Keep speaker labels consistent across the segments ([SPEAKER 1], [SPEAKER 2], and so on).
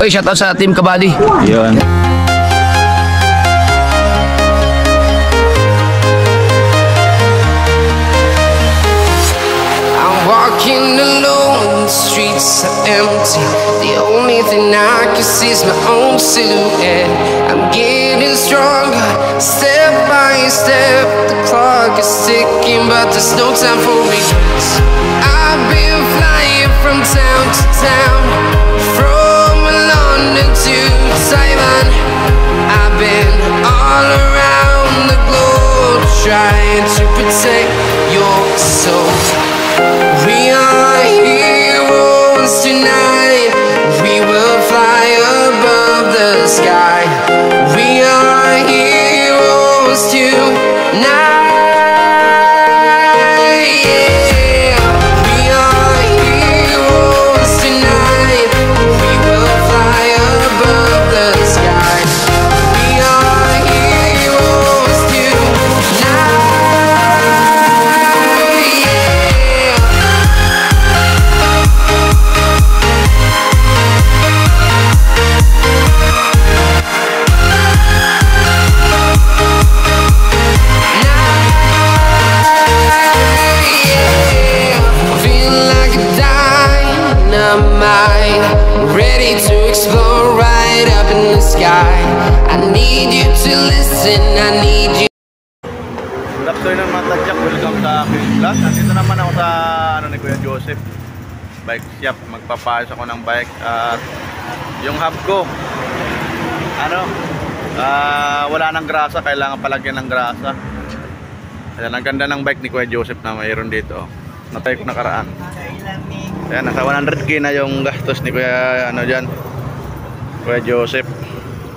[SPEAKER 1] Oy, shoutout sa Team Kabady.
[SPEAKER 2] Yun.
[SPEAKER 3] Walking alone, the streets are empty. The only thing I can see is my own silhouette. I'm getting stronger, step by step. The clock is ticking, but there's no time for regrets. I've been flying from town to town, from London to Taiwan. I've been all around the globe, trying to protect your soul. We are heroes tonight. We will fly above the sky. We are heroes tonight. Yeah. We are heroes tonight. We will fly above the sky. We are heroes tonight. Ready to explore right up in the sky. I need you to listen, I need you.
[SPEAKER 2] Good afternoon mga tadyak, welcome sa aking vlog. Nandito naman ako sa ni Kuya Joseph bike shop. Magpapaayos ako ng bike at yung hub ko wala nang grasa, kailangan palagyan ng grasa. Ayan, ang ganda ng bike ni Kuya Joseph na mayroon dito. Natay ko nakaraan. Ayan, nasa 100k na yung gastos ni Kuya Kuya Joseph.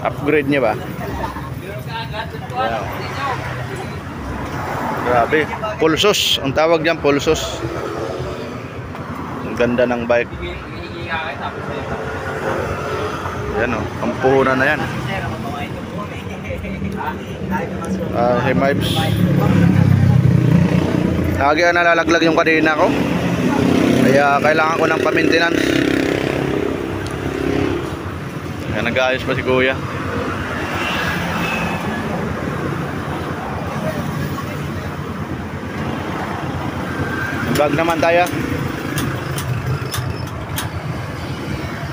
[SPEAKER 2] Upgrade niya ba? Ayan. Grabe, pulsos ang tawag diyan, pulsos. Ang ganda ng bike. Ayan o, ang puhunan na yan. Hemibes. Lagi nalalaglag yung kadena ko, kaya kailangan ko ng pa-maintenance. Kaya nag-aayos pa si Kuya. Bag naman tayo.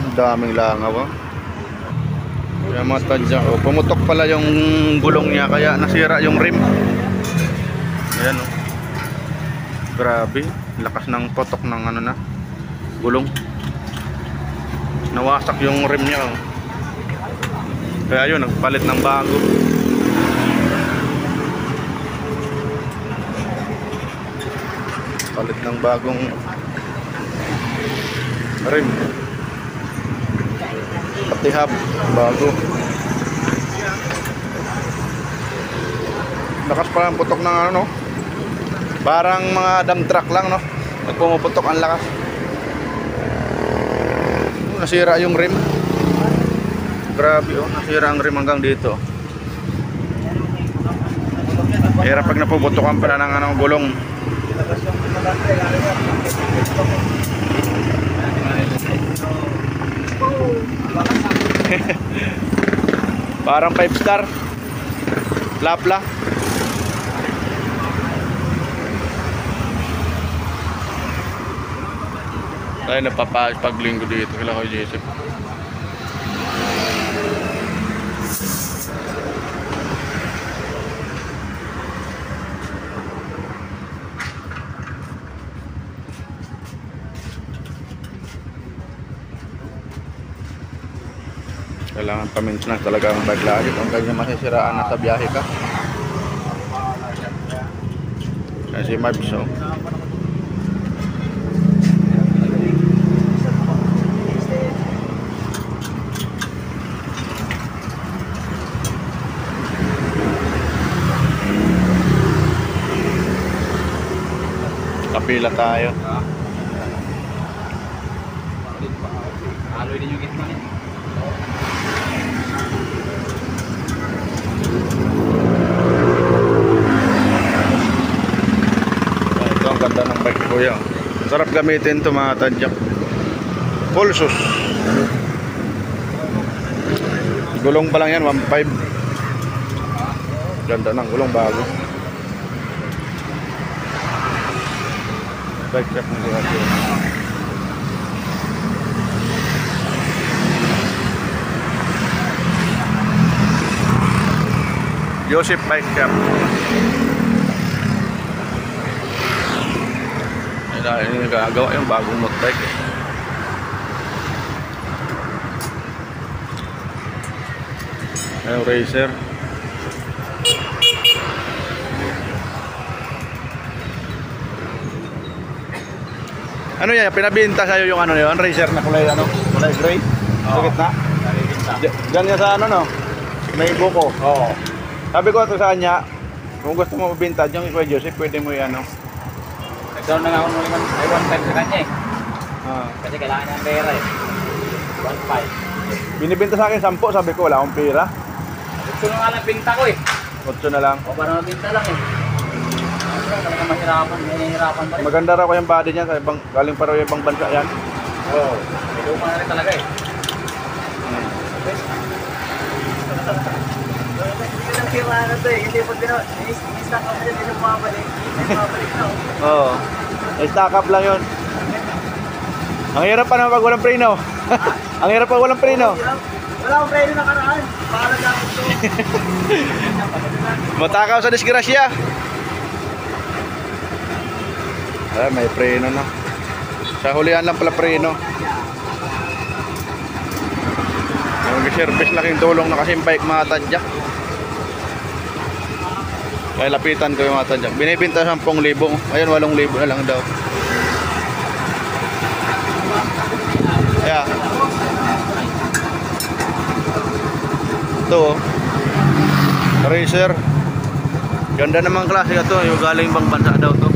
[SPEAKER 2] Ang daming langaw. Kaya matadya. Pumutok pala yung gulong niya, kaya nasira yung rim. Ayan o. Grabe, lakas ng potok ng gulong. Nawasak yung rim niya. Kaya yun, nagpalit ng bago. Palit ng bagong rim. Pati hub, bago. Lakas pala ang putok ng parang mga dump truck lang, no? Nagpumuputok ang lakas. Nasira yung rim. Grabe, nasira ang rim hanggang dito. Hirap pag napuputokan pala ng gulong. Parang 5 star Lapla. Tayo napapaayos pag linggo dito kila Kuya Joseph. Kailangan pa-maintenance talaga ang bike lagi. Kung ganyan masisiraan na sa biyahe ka. Kasi Marbs, kapila tayo. Aloy din yung gitna niya. Ito ang ganda ng bike ko yan. Sarap gamitin ito mga tadyak. Pulsos. Gulong pa lang yan, 1.5. Ganda ng gulong bago. Bike shop ng Kuya Joseph. Joseph Bike Shop. Ini nagagawa yung bagong motorbike eh. Ayun, racer. Ano yan? Pinabinta sa'yo yung ano yun? Racer na kulay ano? Kulay gray? Sa gitna? Diyan yan sa ano no? May buko.
[SPEAKER 1] Oo.
[SPEAKER 2] Sabi ko ito sa kanya, kung gusto mo mabinta yung Kuya Joseph, pwede mo yan ano?
[SPEAKER 1] Nagkaroon na nga ako ng ay 1.5 sa kanya eh.
[SPEAKER 2] Ah.
[SPEAKER 1] Kasi kailangan niya ng pera eh. 1.5.
[SPEAKER 2] Binibinta sa akin 10, sabi ko wala akong pera.
[SPEAKER 1] Gusto na nga lang pinta ko eh.
[SPEAKER 2] 8 na lang.
[SPEAKER 1] O para mabinta lang eh. Talaga mahirapan, mahihirapan pa rin.
[SPEAKER 2] Maganda raw yung body niya, sa ibang, galing pa raw yung ibang bansa yan.
[SPEAKER 1] Oo. May luma na rin talaga eh. Hindi ko lang to eh. Hindi po i-stack up dyan, hindi bumabalik. Hindi bumabalik na
[SPEAKER 2] Oo. Stack up lang yun. Ang hirap pa naman pag walang preno. Ang hirap pag walang preno.
[SPEAKER 1] Wala akong preno nakaraan. Baka gamit to.
[SPEAKER 2] Matakaw sa disgrasya. Ah, may preno na. Sa hulihan lang pala preno. Mag-service laking tulong na kasi yung bike mga tadyak. Kaya lapitan ko yung mga tadyak. Binibinta 10,000. Ayun 8,000 na lang daw. Yeah. Ito oh. Racer. Ganda namang klase ito. Yung galing bang bansa daw to.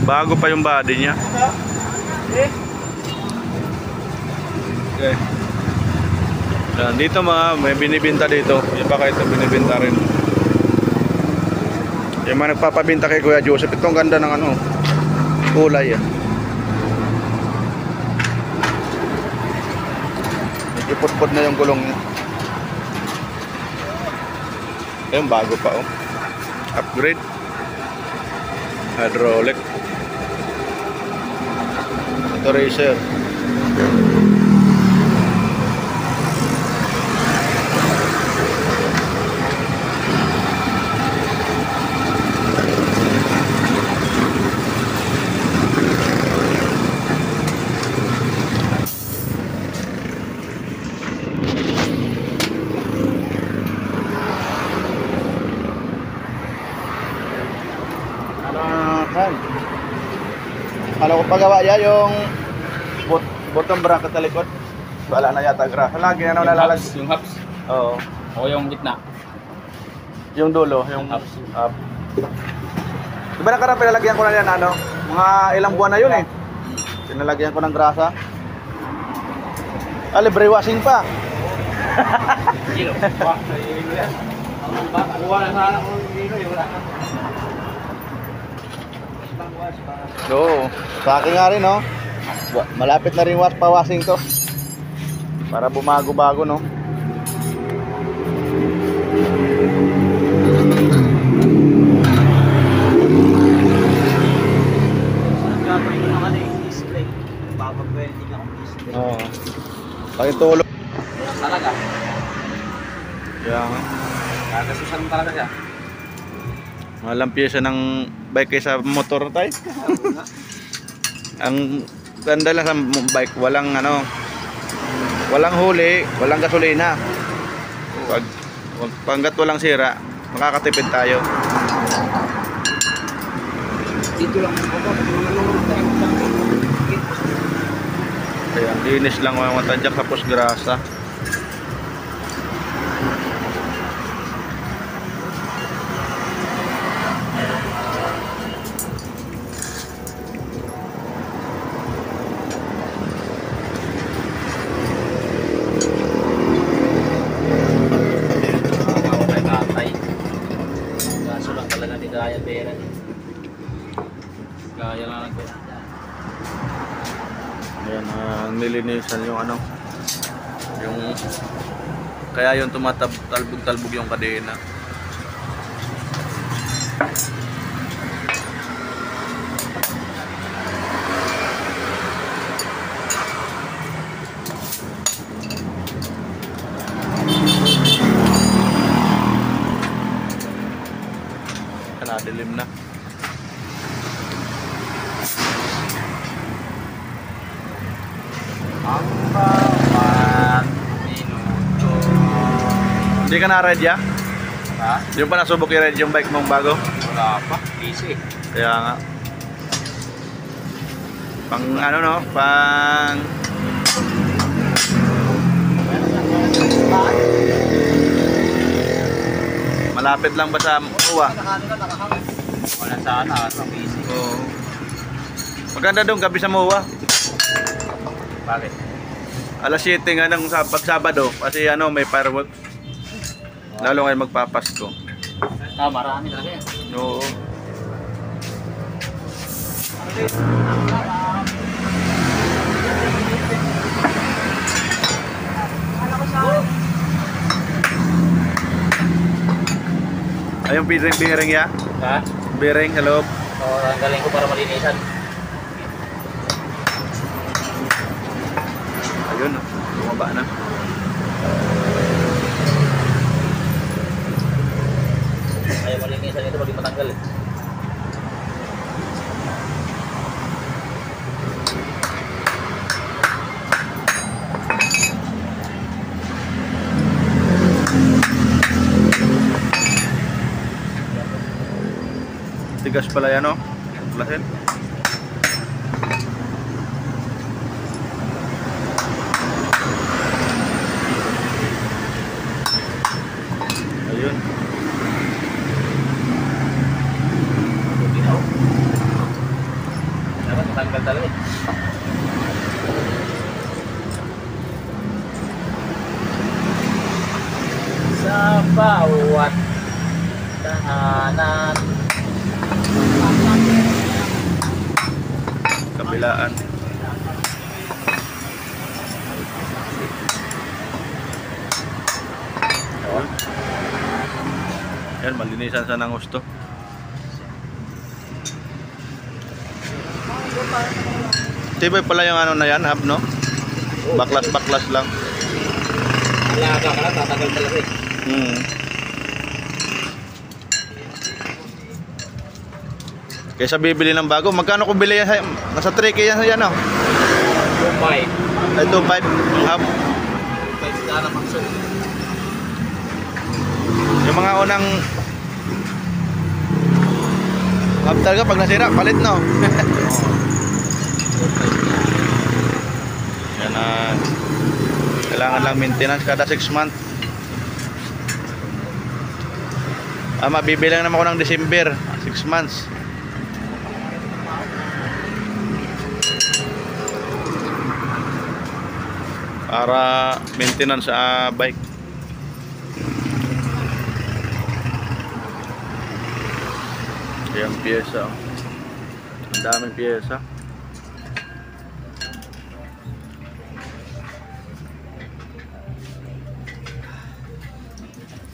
[SPEAKER 2] Bago pa yung body niya. Okay. Yan, dito mga may binibinta dito. Yung baka ito binibinta rin. Yung mga nagpapabinta kay Kuya Joseph. Itong ganda ng ano, kulay ah. Iput-put na yung gulong niya. Ayun, bago pa oh. Upgrade. Hydraulic. Ito racer. Ano ko pagawa yan yung bottom bracket sa likod. Wala na yata grasa. Lagi na nalalag.
[SPEAKER 1] Yung hubs.
[SPEAKER 2] Oo.
[SPEAKER 1] O yung gitna.
[SPEAKER 2] Yung dulo, yung
[SPEAKER 1] Hubs.
[SPEAKER 2] up. Diba nakarang pinalagyan ko na yan ano? Mga ilang buwan na yun eh. Pinalagyan ko ng grasa. Ah, libre washing pa.
[SPEAKER 1] Kilo. Wah, kuha na sana ko dito, wala na.
[SPEAKER 2] Oo. Sa akin nga rin, no? Malapit na rin pa-washing to. Para bumago-bago, no?
[SPEAKER 1] Gagawin ko naman eh, display. Papag-welding ako display.
[SPEAKER 2] Oo. Pakitulog.
[SPEAKER 1] Talaga.
[SPEAKER 2] Kaya nga.
[SPEAKER 1] Kagasusan talaga siya.
[SPEAKER 2] Walang pyesa ng bike kaysa motor tayo. Ang ganda lang sa bike, walang ano, walang huli, walang gasolina. Pagkat walang sira, makakatipid tayo.
[SPEAKER 1] Dito lang ako.
[SPEAKER 2] Kaya linis lang mga matadyak tapos grasa.
[SPEAKER 1] Gaya pera eh. Gaya lang ito.
[SPEAKER 2] Ayan. Yan, nilinisan yung ano, yung kaya yung tumatalbog-talbog yung kadena. Dilim na.
[SPEAKER 1] Ang bawat minuto.
[SPEAKER 2] Hindi ka na-ride ya?
[SPEAKER 1] Ha?
[SPEAKER 2] Yung pa nasubok i-ride yung bike mong bago?
[SPEAKER 1] Wala pa. Easy.
[SPEAKER 2] Kaya nga. Pang ano no? Pang... Malapit lang ba sa uwa?
[SPEAKER 1] Wala sana. Easy.
[SPEAKER 2] Oo. Maganda doon gabi sa MOA.
[SPEAKER 1] Bakit?
[SPEAKER 2] Alas 7 nga ng pag Sabado kasi ano may fireworks. Lalo ngayon magpapasko.
[SPEAKER 1] Marami talaga yan.
[SPEAKER 2] Oo. Ayun bearing ya?
[SPEAKER 1] Ha?
[SPEAKER 2] Bearing sa loob.
[SPEAKER 1] Oo, tanggalin ko para malinisan.
[SPEAKER 2] Ayun, bumaba na.
[SPEAKER 1] Ayaw malinisan ito pag di matanggal eh.
[SPEAKER 2] Tigas pala yan, no? Lasin. Ayun.
[SPEAKER 1] Dapat matanggal talaga eh. Sa bawat tahanan.
[SPEAKER 2] Kabilaan. Ayun. Yan, malinisan sa ng gusto. Tibay pala yung ano na yan, hub, no? Baklas-baklas lang.
[SPEAKER 1] Alaga ka lang, tatagal talaga eh.
[SPEAKER 2] Kaysa bibili ng bago, magkano kung bili yan? Nasa 3K yan, no?
[SPEAKER 1] 2.5.
[SPEAKER 2] Ay, 2.5 ang hub.
[SPEAKER 1] 2.5 sana maksud.
[SPEAKER 2] Yung mga unang hub talaga pag nasira, palit, no? Yan na. Kailangan lang maintenance kada 6 months. Mabibilang naman ako ng December, 6 months. Para maintenance sa bike. Ayan pyesa. Ang daming pyesa.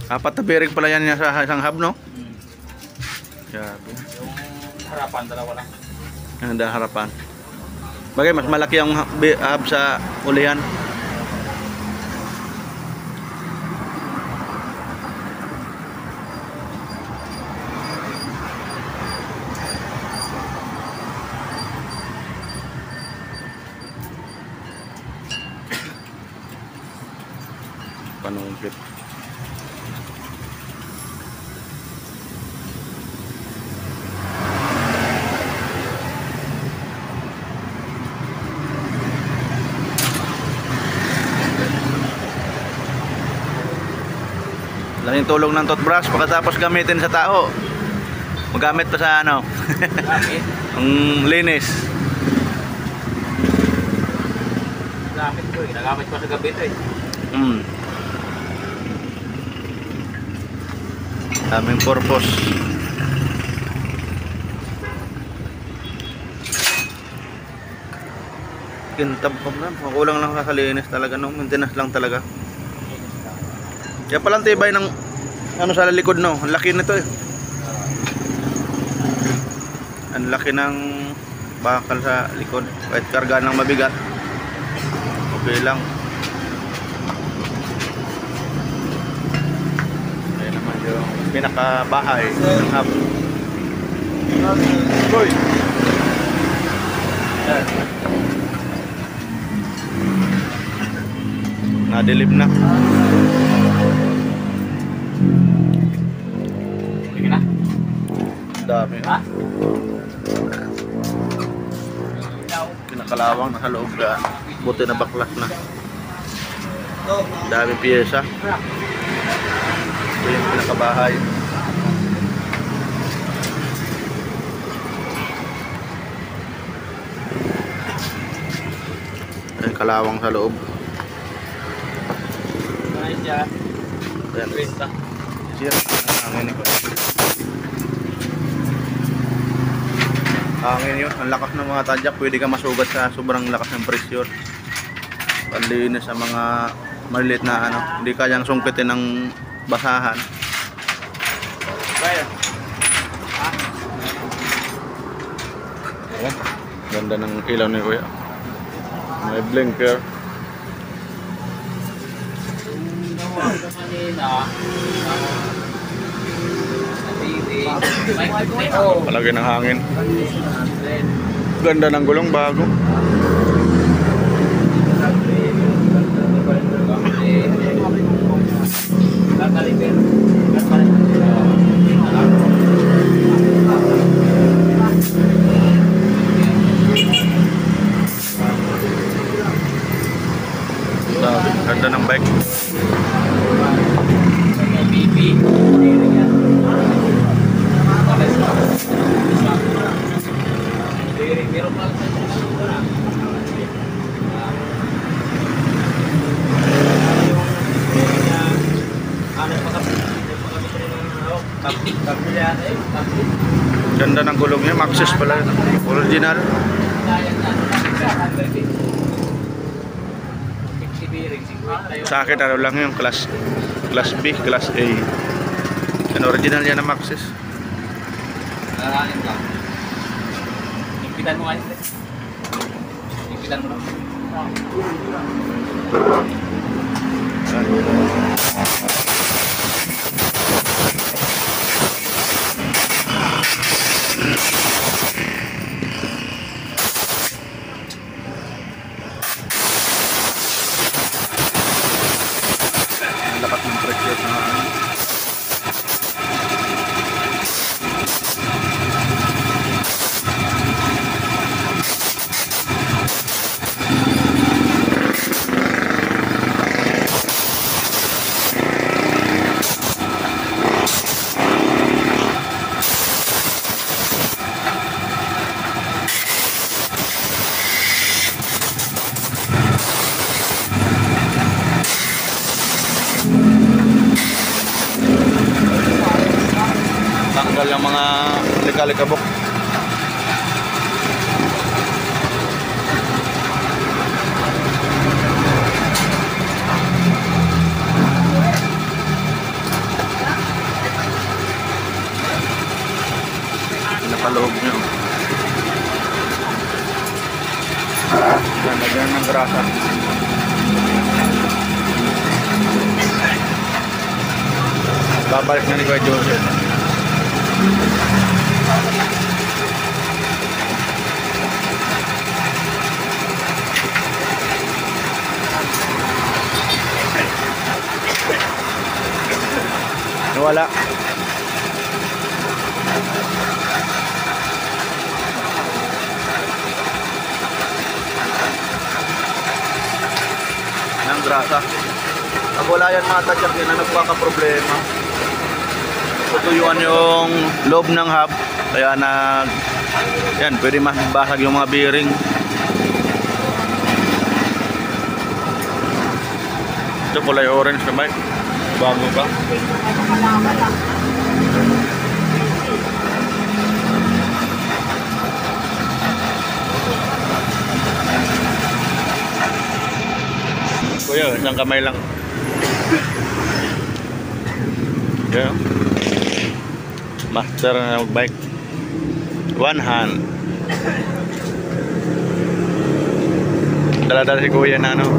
[SPEAKER 2] Apat na bearing pala yan sa isang hub, no? Grabe.
[SPEAKER 1] Yung harapan, dalawa lang.
[SPEAKER 2] Ang harapan. Bagay, mas malaki ang hub sa ulihan. Panungkit. Laking tulong ng toothbrush pagkatapos gamitin sa tao. Magamit pa sa ano.
[SPEAKER 1] Gamit.
[SPEAKER 2] Ang linis.
[SPEAKER 1] Gamit ko eh. Nagamit pa sa gabi ito eh.
[SPEAKER 2] Daming purpose. kintab pa na. Makulang lang sa linis talaga, no? Maintenance lang talaga. Kaya palang tibay ng ano sa likod, no? Ang laki nito eh. Ang laki ng bakal sa likod. Kahit karga ng mabigat, okay lang. Ayan naman yung pinakabahay ng hub. Boy! Nadilip na.
[SPEAKER 1] Sige na.
[SPEAKER 2] Dami.
[SPEAKER 1] Ha?
[SPEAKER 2] Pinakalawang nasa loob na. Buti na baklas na. Dami piyesa. Ito yung pinakabahay. Ayan, kalawang sa loob.
[SPEAKER 1] Nice yan.
[SPEAKER 2] Ayan.
[SPEAKER 1] Kwenta.
[SPEAKER 2] Siya, hangin ko. Hangin yun, ang lakas ng mga tadyak, pwede ka masugat sa sobrang lakas ng presyon. Panlinis sa mga maliliit na ano, hindi kayang sungkitin ng basahan.
[SPEAKER 1] Kaya.
[SPEAKER 2] Ayan, ganda ng ilaw ni Kuya. May blinker. Palagi ng hangin. Ganda ng gulong bago. Ganda ng bike. Ganda ng gulong niya, Maxxis pala yun. Original. Sa akin ano lang yung class B, class A. Yan original yan ng Maxxis.
[SPEAKER 1] Naranin ka. Impitan mo kayo. Impitan mo lang.
[SPEAKER 2] Ang lakas ng pressure na tanggal yung mga lika-likabok. Nakaloob nyo. Lagyan ng grasa. Babalik na ni Kuya Joseph. Wala. Ng grasa. Pag wala yan mga tadyak yan na nagkakaproblema. Tutuyuan yung loob ng hub. Kaya yan, pwede mabasag yung mga bearing. Ito kulay orange na bike. Bago pa. Yun, isang kamay lang. Yun. Master na mag-bike. One hand. Dala-dala si kuya na ano.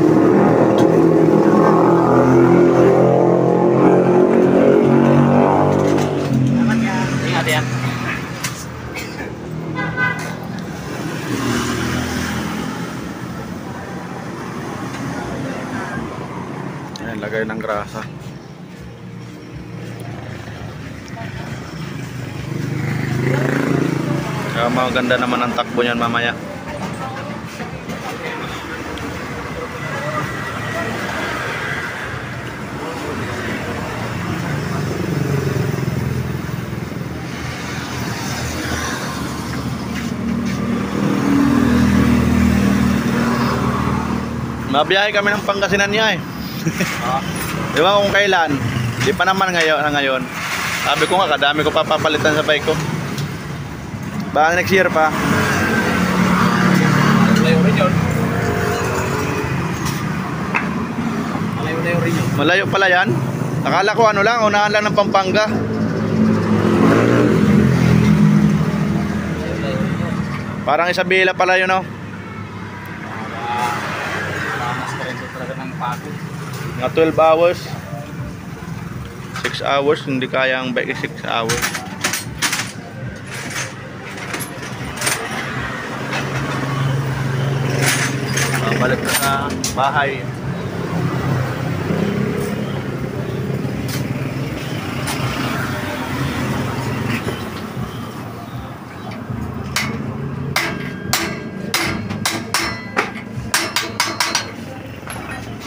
[SPEAKER 1] Ingat yan.
[SPEAKER 2] Ayan, lagay ng grasa. Kaya maganda naman ang takbo niyan mamaya. Mabiyahe kami ng Pangasinan niya eh. Di ba kung kailan? Di pa naman ngayon. Sabi ko nga, kadami ko papapalitan sa bike ko. Baka next year pa.
[SPEAKER 1] Malayo rin yun. Malayo rin yun.
[SPEAKER 2] Malayo pala yan. Akala ko ano lang, unahan lang ng Pampanga. Parang Isabela pala yun, oh.
[SPEAKER 1] Mas karento talaga ng pagod.
[SPEAKER 2] Mga 12 hours. 6 hours, hindi kaya ang bike 6 hours. Balik na sa bahay.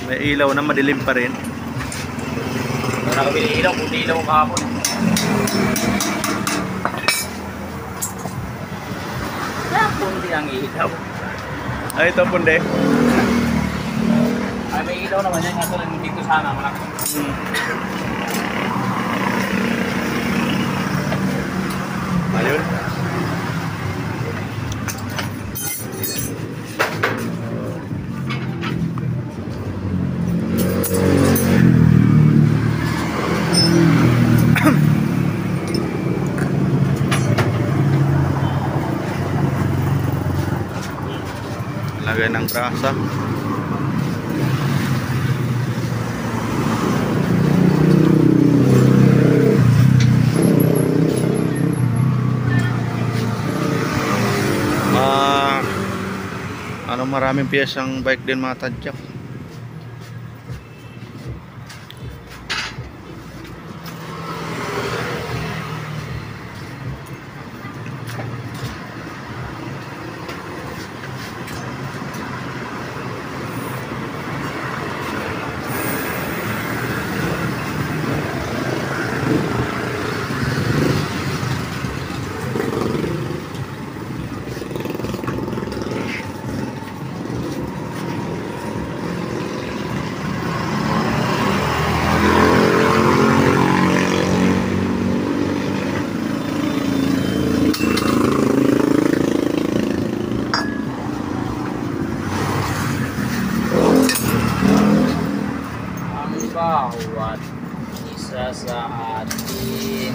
[SPEAKER 2] May ilaw na, madilim pa rin.
[SPEAKER 1] Wala kami ilaw, kundi ilaw ang kahapon. Kundi ang ilaw.
[SPEAKER 2] Ay, ito punde.
[SPEAKER 1] Ay, may ilaw naman yan. Kaso lang dito sana. Malaki.
[SPEAKER 2] Ayun. Lagay ng grasa. Maraming piyesang bike din mga tadyak.
[SPEAKER 1] Bawat isa sa atin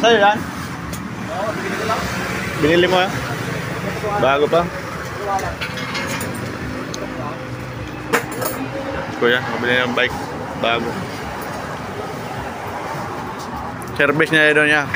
[SPEAKER 2] Sa'yo yan?
[SPEAKER 1] Oo, bigyan ko lang.
[SPEAKER 2] Binili mo yan? Bago pa? Kuya, mabili ng bike. Bago. Service niya doon niya.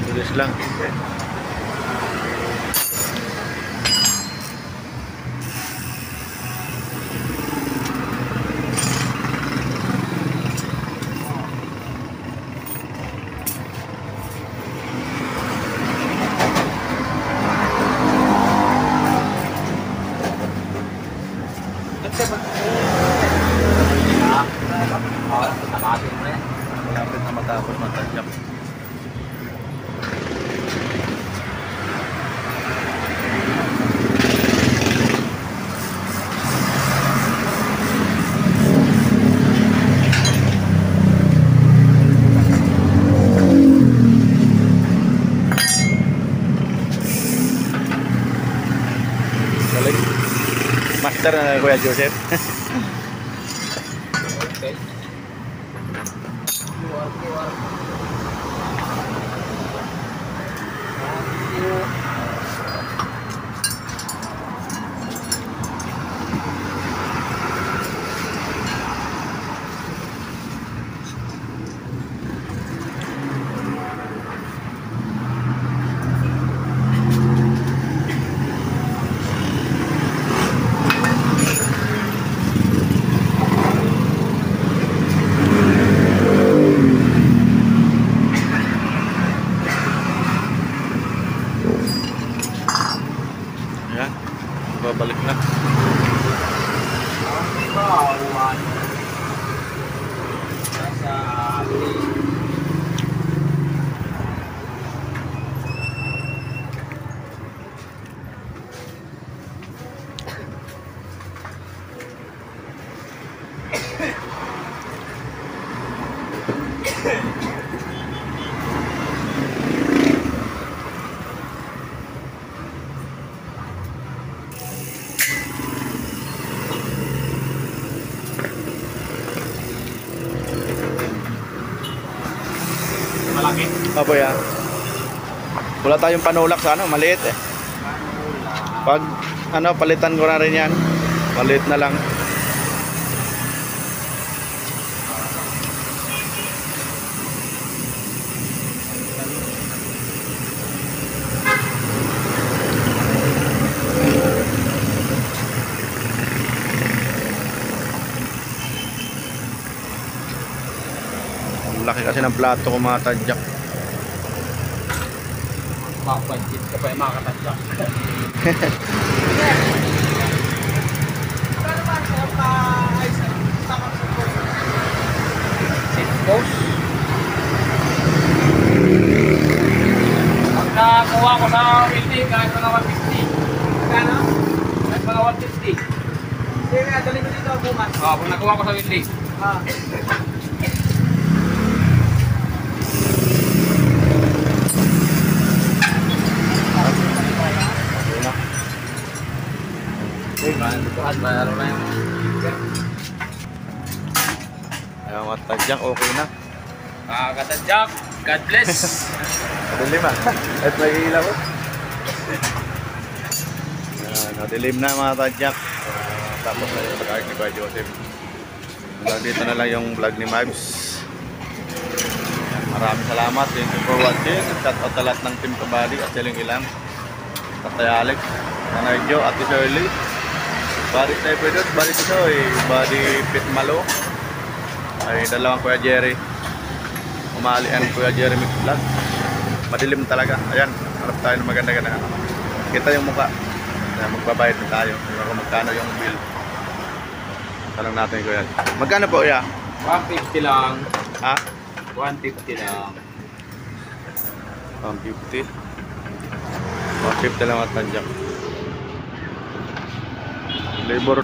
[SPEAKER 2] Bilis lang. Malapit na matapos matadyak. Galing. Master na Kuya Joseph.
[SPEAKER 1] Okay.
[SPEAKER 2] Yan. Babalik na.
[SPEAKER 1] Malaki.
[SPEAKER 2] Opo yan. Wala tayong panulak sa ano, maliit eh. Pag ano, palitan ko na rin yan. Maliit na lang. Ang laki kasi ng plato ko mga tadyak.
[SPEAKER 1] Makapansit ka pa yung makakatadyak. Seat post. Pag nakuha ko sa welding, kahit mga 150. Kano? Kahit mga 150. Sige, dali ko dito bukas. Oo, pag nakuha ko sa welding. Bayaro na yung
[SPEAKER 2] Ayaw mga tadyak, okay na.
[SPEAKER 1] kakatadyak. God bless.
[SPEAKER 2] Madilim ah. At may ilaw ko. Madilim na mga tadyak. Tapos na yung pag-art ni Kuya Joseph. Dito na lang yung vlog ni Mavs. Maraming salamat. Thank you for watching. Shout out sa lahat ng Team Kabady at Siling Ilang. Tatay Alex, Nanay Jo, Ate Shirley, Body Sniper Dot, Body Tisoy, Body Pit Malo, ay dalawang Kuya Jerry. Umali ang Kuya Jerry Mix Vlog. Madilim talaga. Ayan, harap tayo ng maganda-ganda naman. Kita yung mukha. Kaya magbabayad na tayo. Kung magkano yung bill. Tanong natin Kuya. Magkano po ya?
[SPEAKER 1] 150 lang.
[SPEAKER 2] Ha?
[SPEAKER 1] 150 lang.
[SPEAKER 2] 150. 150 lang at tadyak. Labor.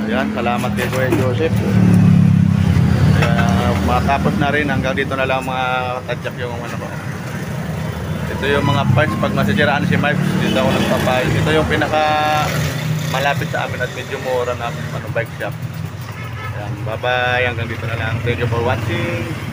[SPEAKER 2] Ayan, salamat kay Kuya Joseph. Kaya matapos na rin. Hanggang dito na lang mga tadyak yung ano ko. Ito yung mga parts pag masisiraan si Mike. Dito ako nagpapay. Ito yung pinaka malapit sa amin at medyo mura na bike shop. Ayan, bye bye. Hanggang dito na lang. Thank you for watching.